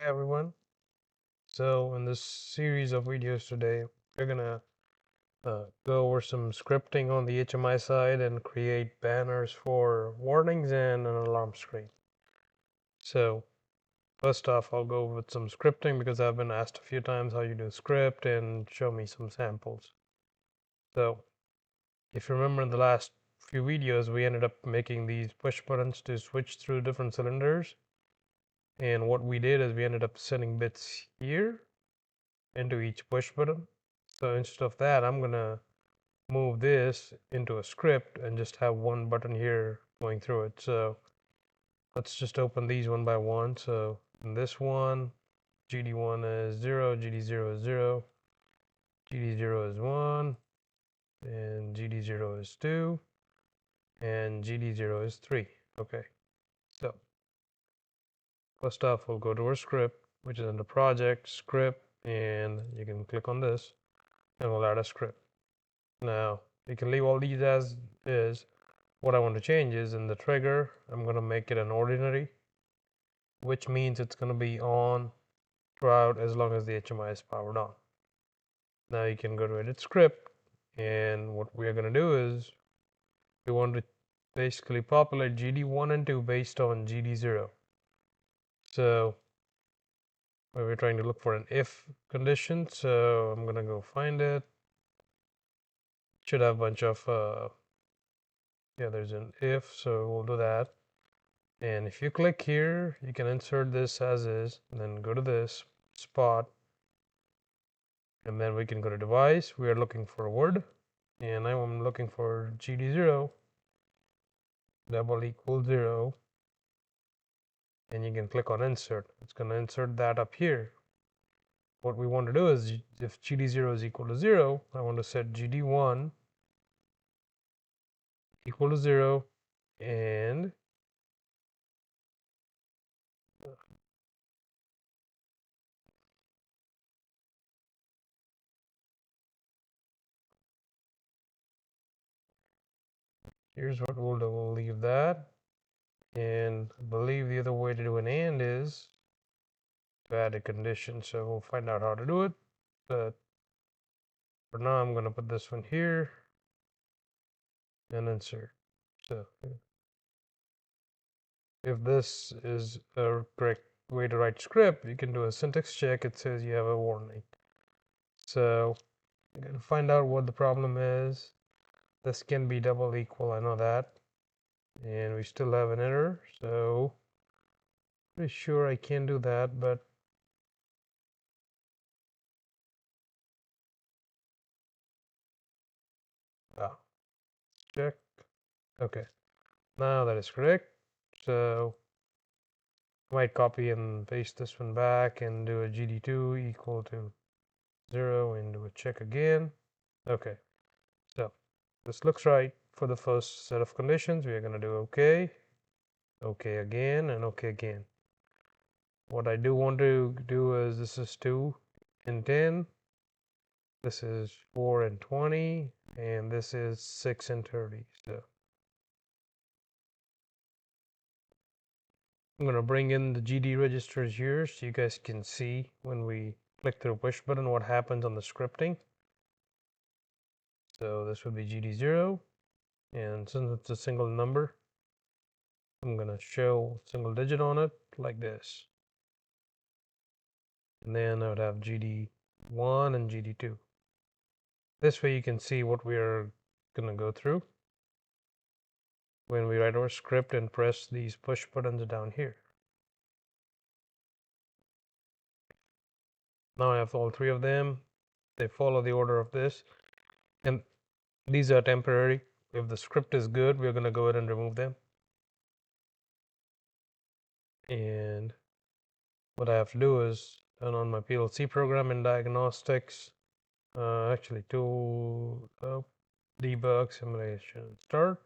Hi everyone. So in this series of videos today, we're gonna go over some scripting on the HMI side and create banners for warnings and an alarm screen. So first off, I'll go with some scripting because I've been asked a few times how you do script and show me some samples. So if you remember in the last few videos, we ended up making these push buttons to switch through different cylinders. And what we did is we ended up sending bits here into each push button. So instead of that, I'm gonna move this into a script and just have one button here going through it. So let's just open these one by one. So in this one, GD1 is 0, GD0 is 0, GD0 is 1, and GD0 is 2, and GD0 is 3. Okay, so first off, we'll go to our script, which is under project, script, and you can click on this, and we'll add a script. Now, you can leave all these as is. What I want to change is in the trigger, I'm going to make it an ordinary, which means it's going to be on throughout as long as the HMI is powered on. Now you can go to edit script, and what we are going to do is we want to basically populate GD1 and 2 based on GD0. So we're trying to look for an if condition, so I'm going to go find it. Should have a bunch of there's an if, so we'll do that. And if you click here, you can insert this as is, and then go to this spot, and then we can go to device. We are looking for a word, and I'm looking for GD0 double equal 0, and you can click on insert. It's going to insert that up here. What we want to do is if GD0 is equal to 0, I want to set GD1 equal to 0, and here's what we'll do. We'll leave that. And I believe the other way to do an and is to add a condition. So we'll find out how to do it. But for now, I'm going to put this one here and insert. So if this is a correct way to write script, you can do a syntax check. It says you have a warning. So I'm going to find out what the problem is. This can be double equal. I know that. And we still have an error. So pretty sure I can do that, but check. Okay. Now that is correct. So I might copy and paste this one back and do a GD2 equal to 0 and do a check again. Okay, so this looks right for the first set of conditions. We are going to do OK, OK again, and OK again. What I do want to do is this is 2 and 10, this is 4 and 20, and this is 6 and 30. So I'm going to bring in the GD registers here so you guys can see when we click the push button what happens on the scripting. So this would be GD0, and since it's a single number, I'm going to show single digit on it like this. And then I would have GD1 and GD2. This way you can see what we are going to go through when we write our script and press these push buttons down here. Now I have all three of them. They follow the order of this, and these are temporary. If the script is good, we're going to go ahead and remove them. And what I have to do is turn on my PLC program in diagnostics, actually tool debug simulation start,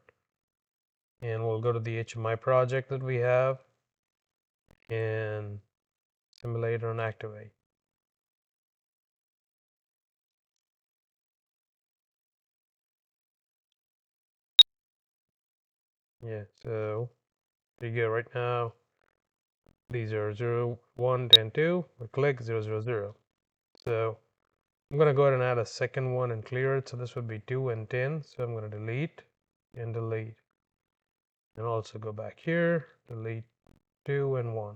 and we'll go to the HMI project that we have and simulator and activate. Yeah, so there you go. Right now these are 0, 1, 10, 2. We click 0, 0, 0. So I'm going to go ahead and add a second one and clear it. So this would be 2 and 10. So I'm going to delete and delete. And also go back here, delete 2 and 1.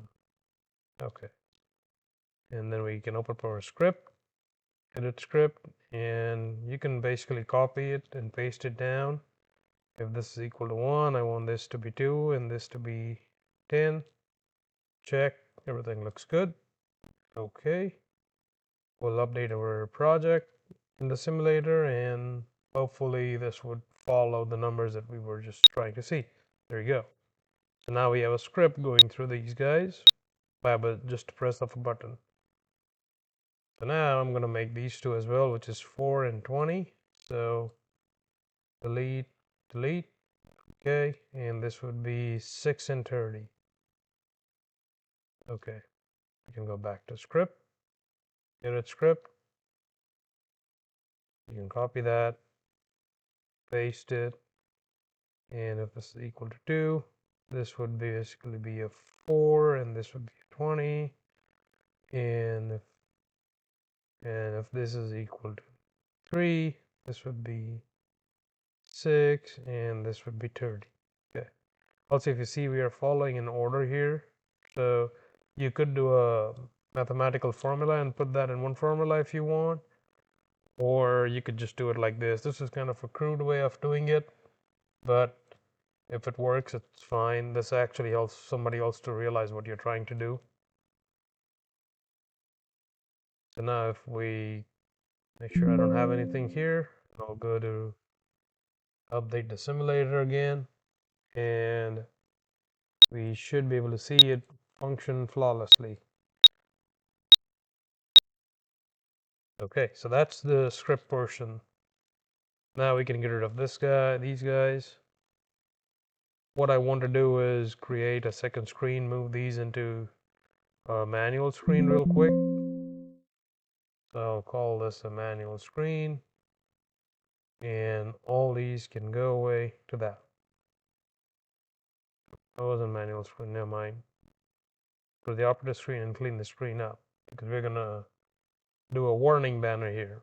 Okay. And then we can open up our script, edit script, and you can basically copy it and paste it down. If this is equal to 1, I want this to be 2 and this to be 10. Check, everything looks good. Okay. We'll update our project in the simulator and hopefully this would follow the numbers that we were just trying to see. There you go. So now we have a script going through these guys by just press of a button. So now I'm going to make these two as well, which is 4 and 20. So delete, delete. Okay. And this would be 6 and 30. Okay. We can go back to script, edit script. You can copy that, paste it. And if this is equal to 2, this would basically be a 4 and this would be a 20. And if this is equal to 3, this would be 6 and this would be 30. Okay. Also, if you see, we are following an order here. So you could do a mathematical formula and put that in one formula if you want, or you could just do it like this. This is kind of a crude way of doing it, but if it works, it's fine. This actually helps somebody else to realize what you're trying to do. So now if we make sure I don't have anything here, I'll go to update the simulator again, and we should be able to see it function flawlessly. Okay, so that's the script portion. Now we can get rid of this guy, these guys. What I want to do is create a second screen, move these into a manual screen real quick. So I'll call this a manual screen, and all these can go away to that. That wasn't manual screen, never mind. Go to the operator screen and clean the screen up because we're gonna do a warning banner here.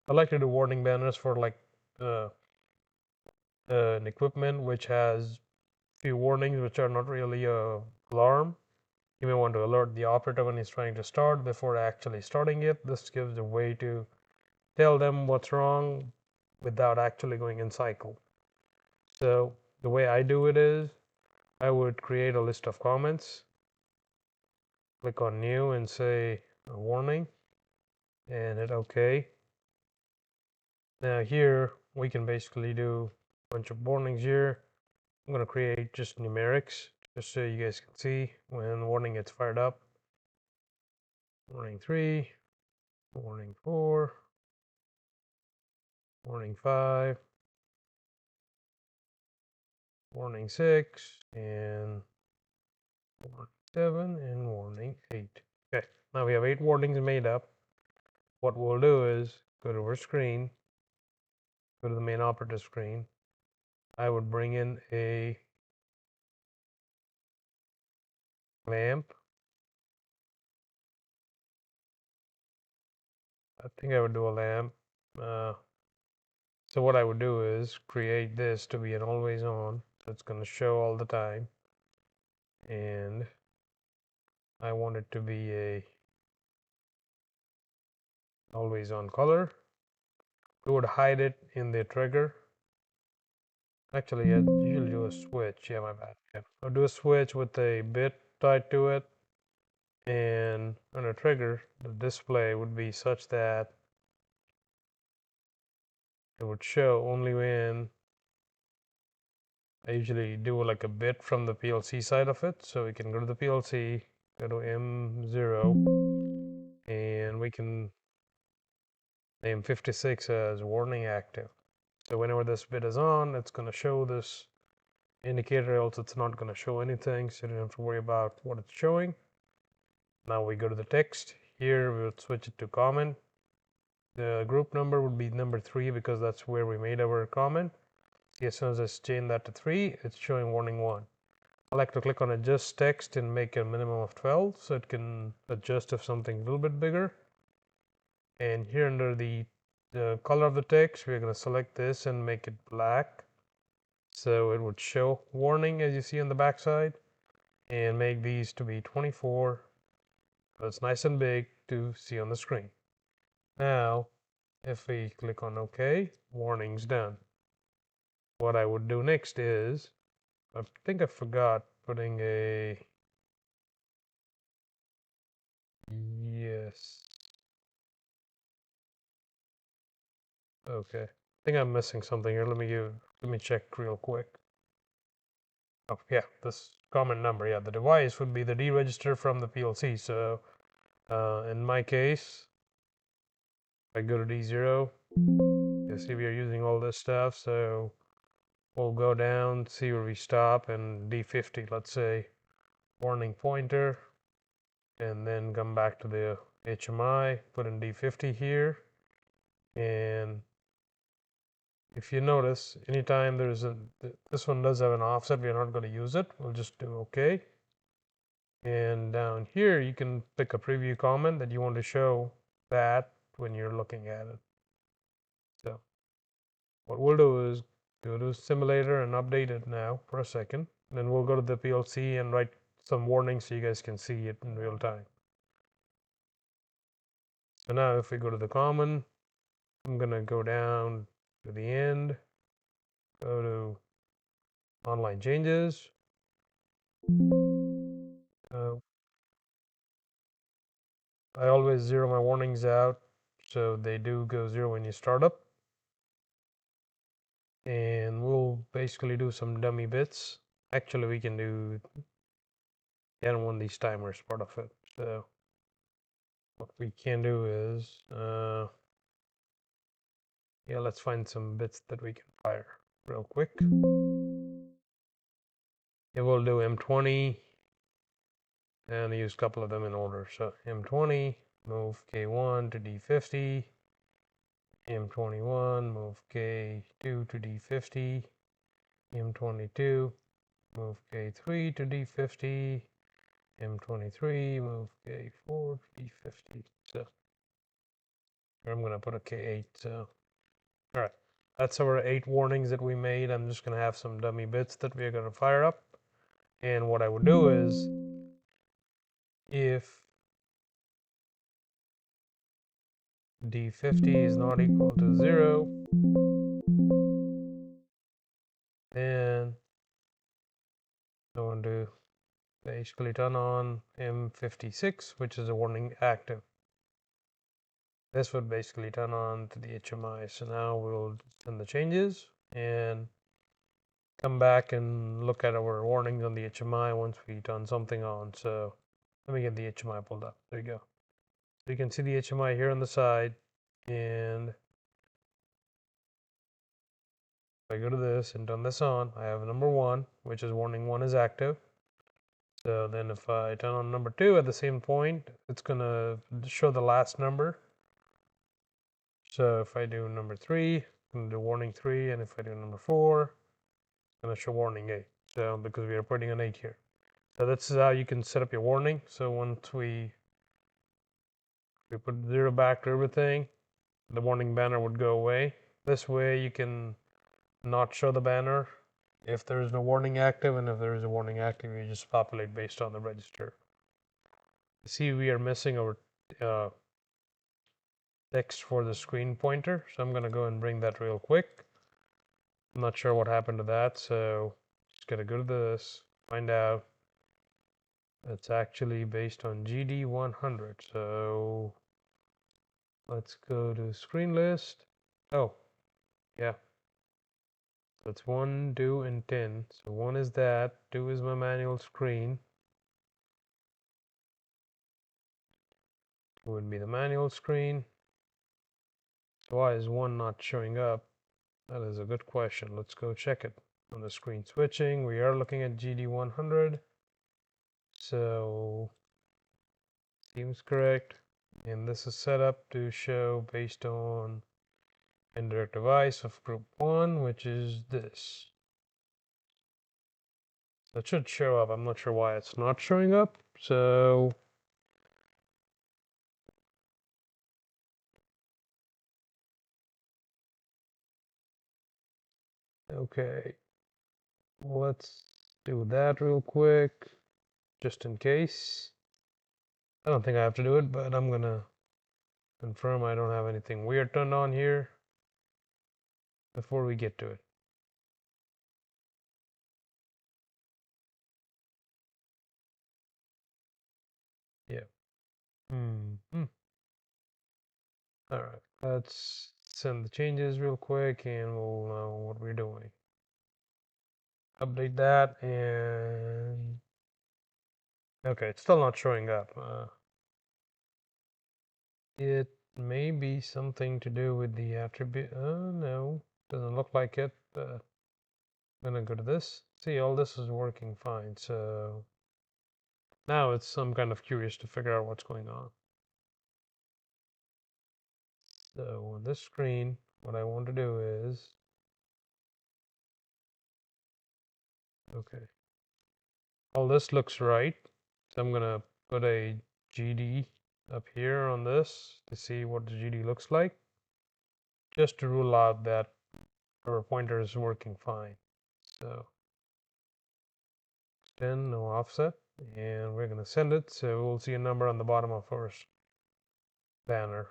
I like to do warning banners for like an equipment which has few warnings which are not really a alarm. You may want to alert the operator when he's trying to start before actually starting it. This gives a way to tell them what's wrong without actually going in cycle. So the way I do it is I would create a list of comments, click on new and say a warning and hit OK. Now here we can basically do a bunch of warnings here. I'm going to create just numerics just so you guys can see when the warning gets fired up. Warning 3, warning 4, warning 5, warning 6, and warning 7, and warning 8. Okay, now we have 8 warnings made up. What we'll do is go to our screen, go to the main operator screen. I would bring in a lamp. I think I would do a lamp. So what I would do is create this to be an always on. So it's going to show all the time. And I want it to be a always on color. We would hide it in the trigger. Actually, I usually do a switch. Yeah, my bad. Yeah. I'll do a switch with a bit tied to it. And on a trigger, the display would be such that it would show only when I usually do like a bit from the PLC side of it. So we can go to the PLC, go to M0, and we can name 56 as warning active. So whenever this bit is on, it's going to show this indicator, else it's not going to show anything. So you don't have to worry about what it's showing. Now we go to the text. Here we would switch it to comment. The group number would be number 3 because that's where we made our comment. See, as soon as I change that to 3, it's showing warning 1. I like to click on adjust text and make a minimum of 12 so it can adjust if something's a little bit bigger. And here under the color of the text, we're going to select this and make it black. So it would show warning as you see on the back side, and make these to be 24. So it's nice and big to see on the screen. Now, if we click on OK, warning's done. What I would do next is, I think I forgot putting a, yes. Okay. I think I'm missing something here. Let me check real quick. Oh, yeah, this common number. Yeah, the device would be the deregister from the PLC. So in my case, if I go to D0, you see we are using all this stuff. So we'll go down, see where we stop, and D50, let's say, warning pointer, and then come back to the HMI, put in D50 here. And if you notice, anytime there's this one does have an offset, we're not going to use it. We'll just do OK. And down here, you can pick a preview comment that you want to show that when you're looking at it. So what we'll do is go to simulator and update it now for a second. Then we'll go to the PLC and write some warnings so you guys can see it in real time. So now if we go to the common, I'm going to go down to the end, go to online changes. I always zero my warnings out, so they do go zero when you start up. And we'll basically do some dummy bits. Actually, we can do, I don't want these timers part of it. So what we can do is, yeah, let's find some bits that we can fire real quick. Yeah, we'll do M20 and use a couple of them in order. So M20, move K1 to D50. M21, move K2 to D50. M22, move K3 to D50. M23, move K4 to D50. So I'm going to put a K8. So, all right, that's our 8 warnings that we made. I'm just going to have some dummy bits that we're going to fire up. And what I would do is, if D50 is not equal to 0, then I want to basically turn on M56, which is a warning active. This would basically turn on to the HMI. So now we'll send the changes and come back and look at our warnings on the HMI once we turn something on. So let me get the HMI pulled up. There you go. So you can see the HMI here on the side. And if I go to this and turn this on, I have number 1, which is warning 1 is active. So then if I turn on number 2 at the same point, it's going to show the last number. So if I do number 3, I'm going to do warning 3. And if I do number 4, it's going to show warning 8. So because we are putting an 8 here. So that's how you can set up your warning. So once we put 0 back to everything, the warning banner would go away. This way you can not show the banner if there is no warning active, and if there is a warning active, you just populate based on the register. See, we are missing our text for the screen pointer, so I'm going to go and bring that real quick. I'm not sure what happened to that, so just got to go to this, find out. It's actually based on GD100, so let's go to screen list. Oh, yeah. That's 1, 2, and 10. So 1 is that, 2 is my manual screen. 2 would be the manual screen. So why is 1 not showing up? That is a good question. Let's go check it. On the screen switching, we are looking at GD100. So seems correct. And this is set up to show based on indirect device of group 1, which is this. So it should show up. I'm not sure why it's not showing up. So okay, let's do that real quick, just in case. I don't think I have to do it, but I'm gonna confirm I don't have anything weird turned on here before we get to it. Yeah. Hmm. All right, let's send the changes real quick and we'll know what we're doing. Update that and okay, it's still not showing up. It may be something to do with the attribute. No, doesn't look like it. But I'm gonna go to this. See, all this is working fine. So now it's some kind of curious to figure out what's going on. So on this screen, what I want to do is, okay, all this looks right. So I'm gonna put a GD up here on this to see what the GD looks like, just to rule out that our pointer is working fine. So extend, no offset, and we're gonna send it. So we'll see a number on the bottom of our banner.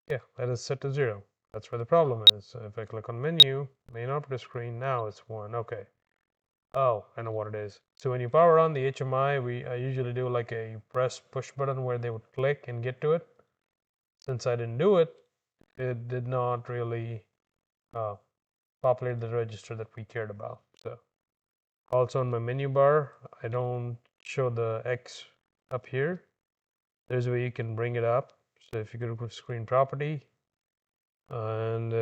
Yeah, that is set to 0. That's where the problem is. So if I click on menu, main operator screen, now it's 1. Okay. Oh, I know what it is. So when you power on the HMI, I usually do like a press push button where they would click and get to it. Since I didn't do it, it did not really uh, populate the register that we cared about. So also on my menu bar, I don't show the X up here. There's a way you can bring it up. So if you go to screen property, and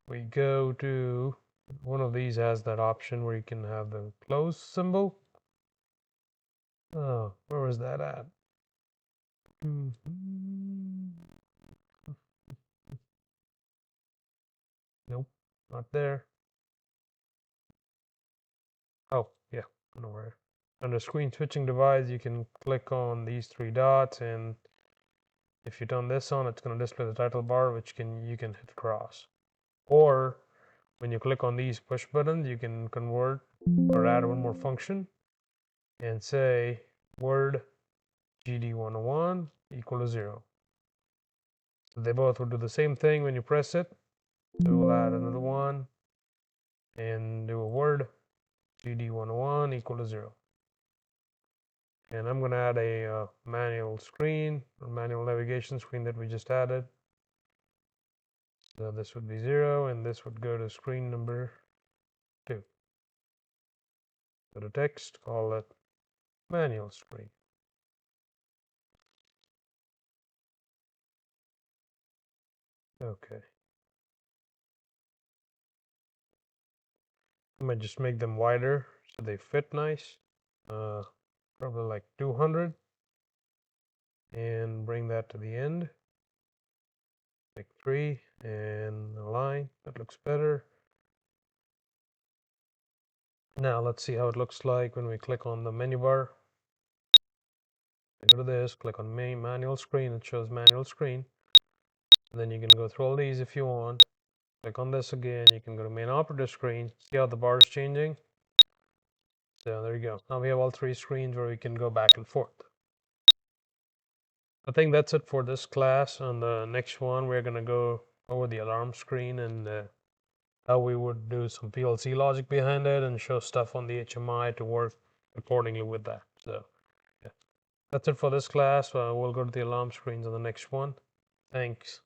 we go to one of these has that option where you can have the close symbol. Oh, where was that at? Nope, not there. Oh, yeah, I know where. Under screen switching device, you can click on these 3 dots, and if you turn this on, it's going to display the title bar, which you can hit cross. Or when you click on these push buttons, you can convert or add one more function and say word GD101 equal to 0. So they both will do the same thing when you press it. So we'll add another one and do a word GD101 equal to 0. And I'm going to add a manual screen or manual navigation screen that we just added. So this would be 0 and this would go to screen number 2. Go to text, call it manual screen. Okay. I might just make them wider so they fit nice. Probably like 200. And bring that to the end. Make 3 and align. That looks better. Now let's see how it looks like when we click on the menu bar. Go to this, click on main manual screen. It shows manual screen. And then you can go through all these if you want. Click on this again. You can go to main operator screen. See how the bar is changing? So there you go. Now we have all 3 screens where we can go back and forth. I think that's it for this class. On the next one, we're going to go over the alarm screen and how we would do some PLC logic behind it and show stuff on the HMI to work accordingly with that. So yeah, that's it for this class. We'll go to the alarm screens on the next one. Thanks.